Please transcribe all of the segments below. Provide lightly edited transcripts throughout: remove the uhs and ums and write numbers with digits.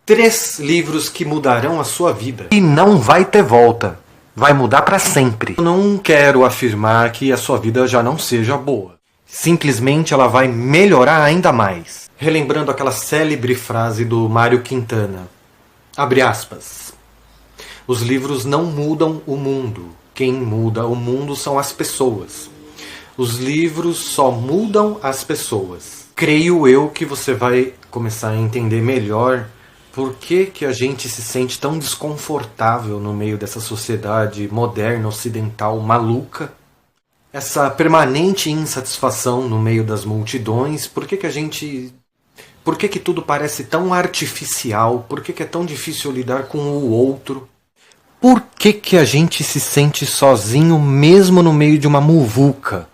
3 livros que mudarão a sua vida. E não vai ter volta. Vai mudar para sempre. Eu não quero afirmar que a sua vida já não seja boa. Simplesmente ela vai melhorar ainda mais. Relembrando aquela célebre frase do Mário Quintana. Abre aspas. Os livros não mudam o mundo. Quem muda o mundo são as pessoas. Os livros só mudam as pessoas. Creio eu que você vai começar a entender melhor por que a gente se sente tão desconfortável no meio dessa sociedade moderna, ocidental, maluca. Essa permanente insatisfação no meio das multidões. Por que tudo parece tão artificial? Por que é tão difícil lidar com o outro? Por que a gente se sente sozinho mesmo no meio de uma muvuca?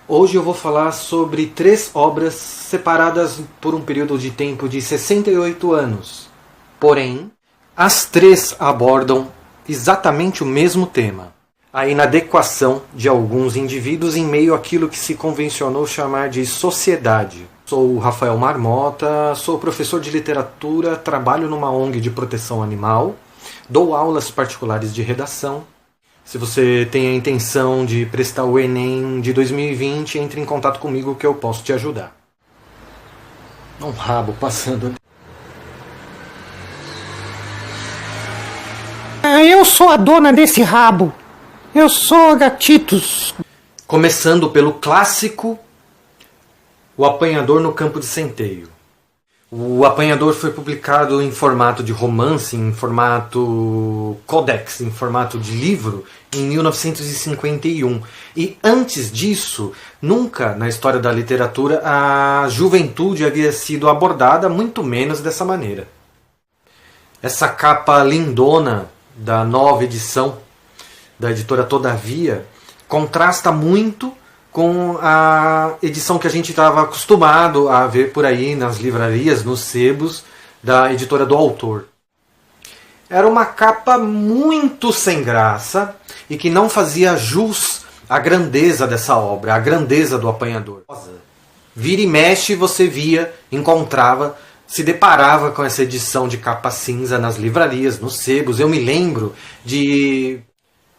Hoje eu vou falar sobre 3 obras separadas por um período de tempo de 68 anos. Porém, as 3 abordam exatamente o mesmo tema. A inadequação de alguns indivíduos em meio àquilo que se convencionou chamar de sociedade. Sou o Rafael Marmota, sou professor de literatura, trabalho numa ONG de proteção animal, dou aulas particulares de redação. Se você tem a intenção de prestar o Enem de 2020, entre em contato comigo que eu posso te ajudar. Um rabo passando. Eu sou a dona desse rabo. Eu sou a Gatitos. Começando pelo clássico O Apanhador no Campo de Centeio. O Apanhador foi publicado em formato de romance, em formato codex, em formato de livro, em 1951. E antes disso, nunca na história da literatura a juventude havia sido abordada, muito menos dessa maneira. Essa capa lindona da nova edição da editora Todavia contrasta muito com a edição que a gente estava acostumado a ver por aí nas livrarias, nos sebos da editora do autor. Era uma capa muito sem graça e que não fazia jus à grandeza dessa obra, à grandeza do Apanhador. Vira e mexe você via, encontrava, se deparava com essa edição de capa cinza nas livrarias, nos sebos. Eu me lembro de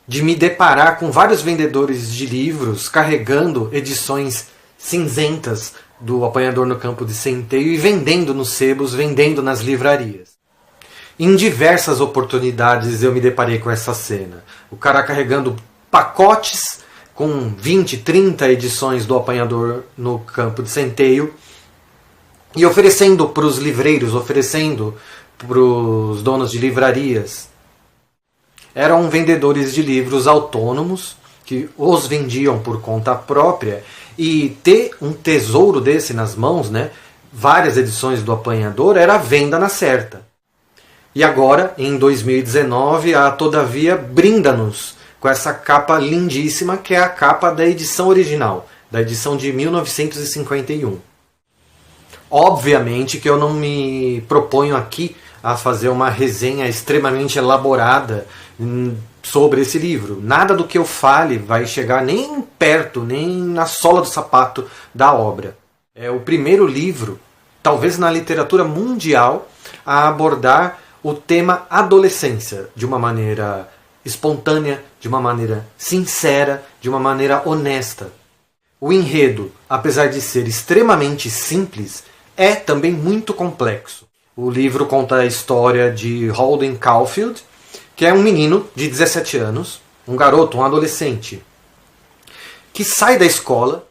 me deparar com vários vendedores de livros carregando edições cinzentas do Apanhador no Campo de Centeio e vendendo nos sebos, vendendo nas livrarias. Em diversas oportunidades eu me deparei com essa cena. O cara carregando pacotes com 20, 30 edições do Apanhador no Campo de Centeio e oferecendo para os livreiros, oferecendo para os donos de livrarias. Eram vendedores de livros autônomos que os vendiam por conta própria, e ter um tesouro desse nas mãos, né, várias edições do Apanhador, era a venda na certa. E agora, em 2019, a Todavia brinda-nos com essa capa lindíssima, que é a capa da edição original, da edição de 1951. Obviamente que eu não me proponho aqui a fazer uma resenha extremamente elaborada sobre esse livro. Nada do que eu fale vai chegar nem perto, nem na sola do sapato da obra. É o primeiro livro, talvez na literatura mundial, a abordar o tema adolescência de uma maneira espontânea, de uma maneira sincera, de uma maneira honesta. O enredo, apesar de ser extremamente simples, é também muito complexo. O livro conta a história de Holden Caulfield, que é um menino de 17 anos, um garoto, um adolescente, que sai da escola,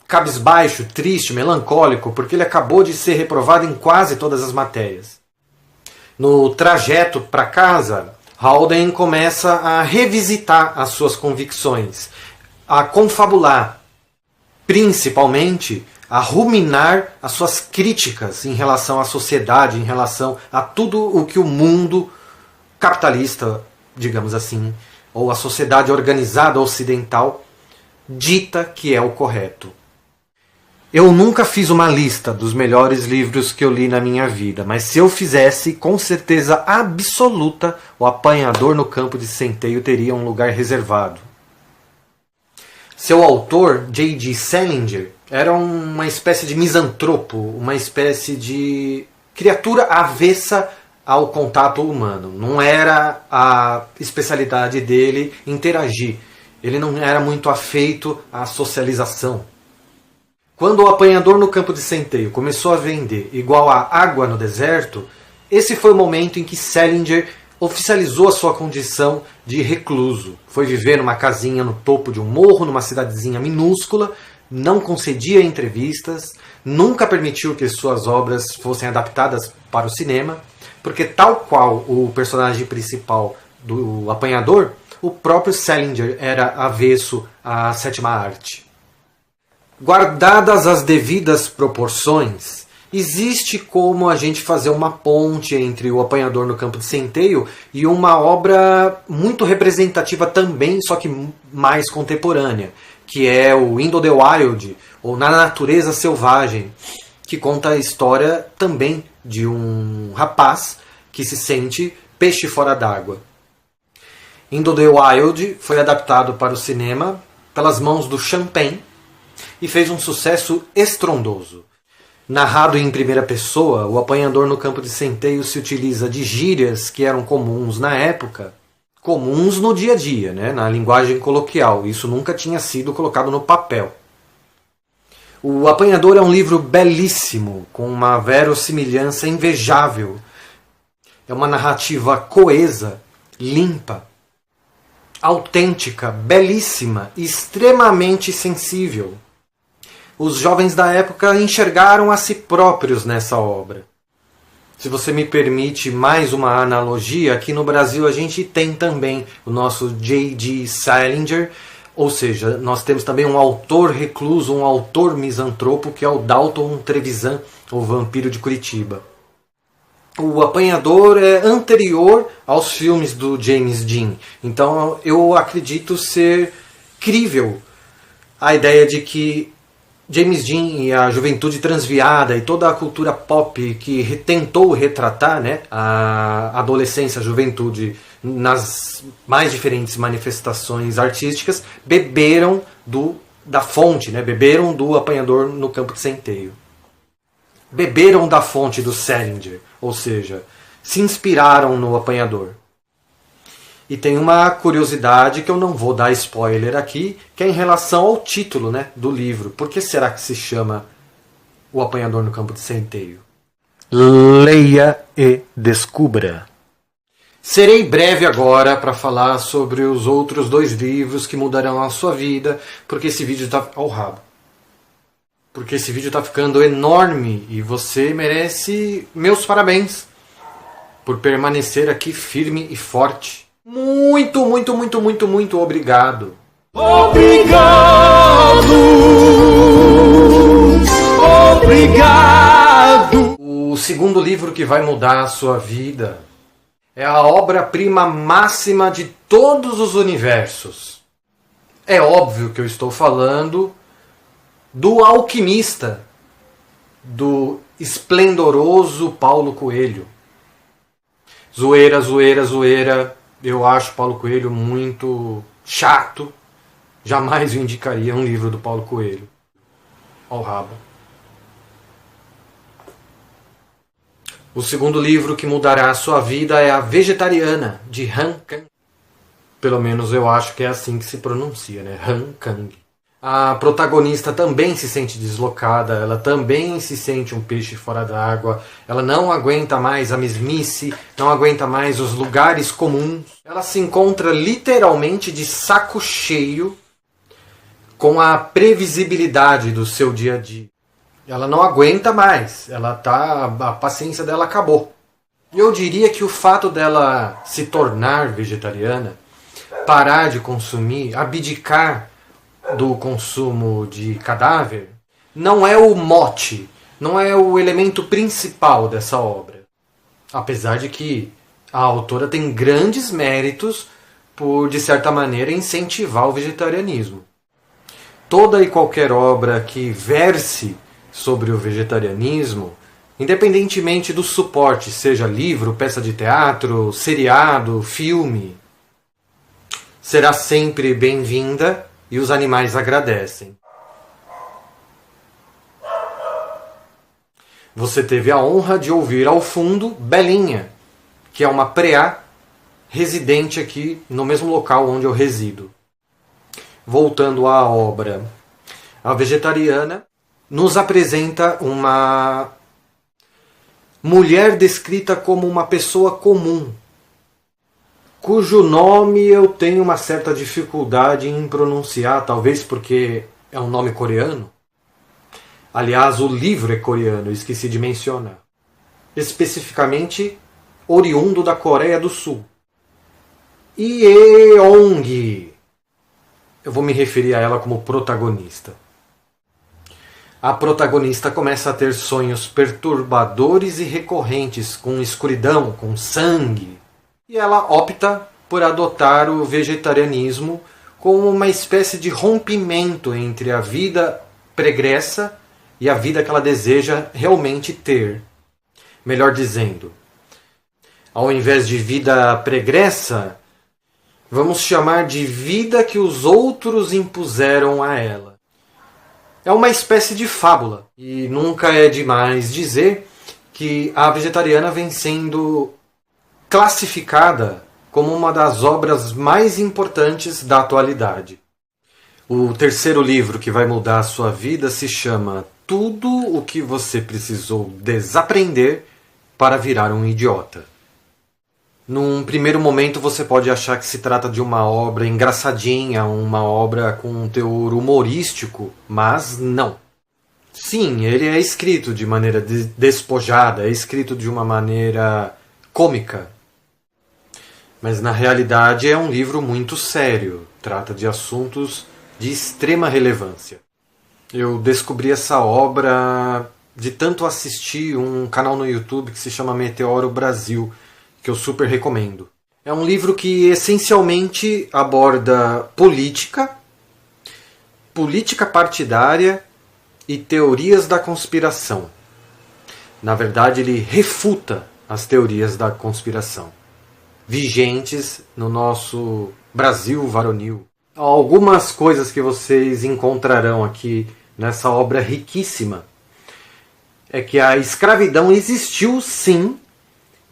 cabisbaixo, triste, melancólico, porque ele acabou de ser reprovado em quase todas as matérias. No trajeto para casa, Holden começa a revisitar as suas convicções, a confabular, principalmente a ruminar as suas críticas em relação à sociedade, em relação a tudo o que o mundo capitalista, digamos assim, ou a sociedade organizada ocidental dita que é o correto. Eu nunca fiz uma lista dos melhores livros que eu li na minha vida, mas se eu fizesse, com certeza absoluta, O Apanhador no Campo de Centeio teria um lugar reservado. Seu autor, J.D. Salinger, era uma espécie de misantropo, uma espécie de criatura avessa ao contato humano. Não era a especialidade dele interagir. Ele não era muito afeito à socialização. Quando o apanhador no campo de centeio começou a vender igual a água no deserto, esse foi o momento em que Salinger oficializou a sua condição de recluso. Foi viver numa casinha no topo de um morro, numa cidadezinha minúscula, não concedia entrevistas, nunca permitiu que suas obras fossem adaptadas para o cinema, porque tal qual o personagem principal do apanhador, o próprio Salinger era avesso à sétima arte. Guardadas as devidas proporções, existe como a gente fazer uma ponte entre o apanhador no campo de centeio e uma obra muito representativa também, só que mais contemporânea, que é o Into the Wild, ou Na Natureza Selvagem, que conta a história também de um rapaz que se sente peixe fora d'água. Into the Wild foi adaptado para o cinema pelas mãos do Champagne e fez um sucesso estrondoso. Narrado em primeira pessoa, o apanhador no campo de centeio se utiliza de gírias que eram comuns na época, comuns no dia a dia, né, na linguagem coloquial. Isso nunca tinha sido colocado no papel. O Apanhador é um livro belíssimo, com uma verossimilhança invejável. É uma narrativa coesa, limpa, autêntica, belíssima e extremamente sensível. Os jovens da época enxergaram a si próprios nessa obra. Se você me permite mais uma analogia, aqui no Brasil a gente tem também o nosso J.D. Salinger, ou seja, nós temos também um autor recluso, um autor misantropo, que é o Dalton Trevisan, o Vampiro de Curitiba. O Apanhador é anterior aos filmes do James Dean, então eu acredito ser crível a ideia de que James Dean e a juventude transviada e toda a cultura pop que tentou retratar, né, a adolescência, a juventude nas mais diferentes manifestações artísticas, beberam da fonte, né, beberam do Apanhador no campo de centeio. Beberam da fonte do Salinger, ou seja, se inspiraram no Apanhador. E tem uma curiosidade que eu não vou dar spoiler aqui, que é em relação ao título, né, do livro. Por que será que se chama O Apanhador no Campo de Centeio? Leia e descubra. Serei breve agora para falar sobre os outros 2 livros que mudarão a sua vida, porque esse vídeo está ao rabo. Porque esse vídeo está ficando enorme e você merece meus parabéns por permanecer aqui firme e forte. Muito, muito, muito, muito, muito obrigado. Obrigado. Obrigado. O segundo livro que vai mudar a sua vida é a obra-prima máxima de todos os universos. É óbvio que eu estou falando do Alquimista, do esplendoroso Paulo Coelho. Zoeira, zoeira, zoeira. Eu acho Paulo Coelho muito chato. Jamais eu indicaria um livro do Paulo Coelho. Ao rabo. O segundo livro que mudará a sua vida é A Vegetariana, de Han Kang. Pelo menos eu acho que é assim que se pronuncia, né? Han Kang. A protagonista também se sente deslocada, ela também se sente um peixe fora d'água, ela não aguenta mais a mesmice, não aguenta mais os lugares comuns. Ela se encontra literalmente de saco cheio com a previsibilidade do seu dia a dia. Ela não aguenta mais, a paciência dela acabou. Eu diria que o fato dela se tornar vegetariana, parar de consumir, abdicar do consumo de cadáver, não é o mote, não é o elemento principal dessa obra. Apesar de que a autora tem grandes méritos por, de certa maneira, incentivar o vegetarianismo. Toda e qualquer obra que verse sobre o vegetarianismo, independentemente do suporte, seja livro, peça de teatro, seriado, filme, será sempre bem-vinda e os animais agradecem. Você teve a honra de ouvir ao fundo Belinha, que é uma preá residente aqui no mesmo local onde eu resido. Voltando à obra, a Vegetariana nos apresenta uma mulher descrita como uma pessoa comum, cujo nome eu tenho uma certa dificuldade em pronunciar, talvez porque é um nome coreano. Aliás, o livro é coreano, esqueci de mencionar. Especificamente, oriundo da Coreia do Sul. Yeong. Eu vou me referir a ela como protagonista. A protagonista começa a ter sonhos perturbadores e recorrentes, com escuridão, com sangue. E ela opta por adotar o vegetarianismo como uma espécie de rompimento entre a vida pregressa e a vida que ela deseja realmente ter. Melhor dizendo, ao invés de vida pregressa, vamos chamar de vida que os outros impuseram a ela. É uma espécie de fábula, e nunca é demais dizer que a Vegetariana vem sendo classificada como uma das obras mais importantes da atualidade. O terceiro livro que vai mudar a sua vida se chama Tudo o que você precisou desaprender para virar um idiota. Num primeiro momento você pode achar que se trata de uma obra engraçadinha, uma obra com um teor humorístico, mas não. Sim, ele é escrito de maneira despojada, é escrito de uma maneira cômica. Mas na realidade é um livro muito sério, trata de assuntos de extrema relevância. Eu descobri essa obra de tanto assistir um canal no YouTube que se chama Meteoro Brasil, que eu super recomendo. É um livro que essencialmente aborda política partidária e teorias da conspiração. Na verdade, ele refuta as teorias da conspiração vigentes no nosso Brasil varonil. Algumas coisas que vocês encontrarão aqui nessa obra riquíssima é que a escravidão existiu sim,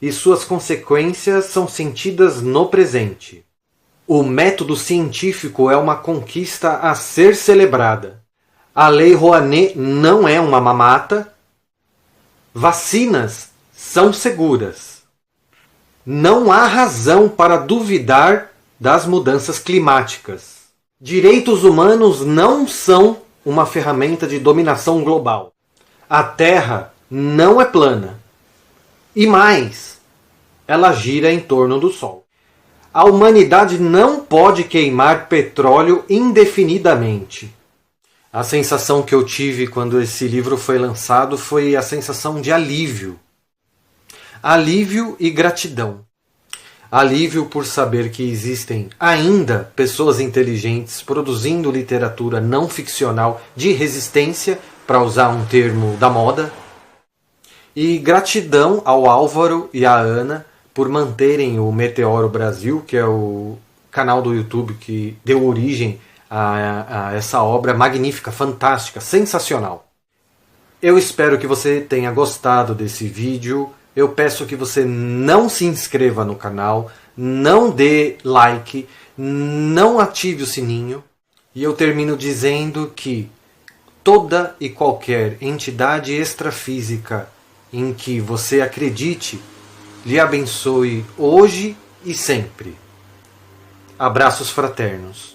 e suas consequências são sentidas no presente. O método científico é uma conquista a ser celebrada. A Lei Rouanet não é uma mamata. Vacinas são seguras. Não há razão para duvidar das mudanças climáticas. Direitos humanos não são uma ferramenta de dominação global. A Terra não é plana. E mais, ela gira em torno do Sol. A humanidade não pode queimar petróleo indefinidamente. A sensação que eu tive quando esse livro foi lançado foi a sensação de alívio. Alívio e gratidão. Alívio por saber que existem ainda pessoas inteligentes produzindo literatura não ficcional de resistência, para usar um termo da moda. E gratidão ao Álvaro e à Ana por manterem o Meteoro Brasil, que é o canal do YouTube que deu origem a essa obra magnífica, fantástica, sensacional. Eu espero que você tenha gostado desse vídeo. Eu peço que você não se inscreva no canal, não dê like, não ative o sininho. E eu termino dizendo que toda e qualquer entidade extrafísica em que você acredite lhe abençoe hoje e sempre. Abraços fraternos.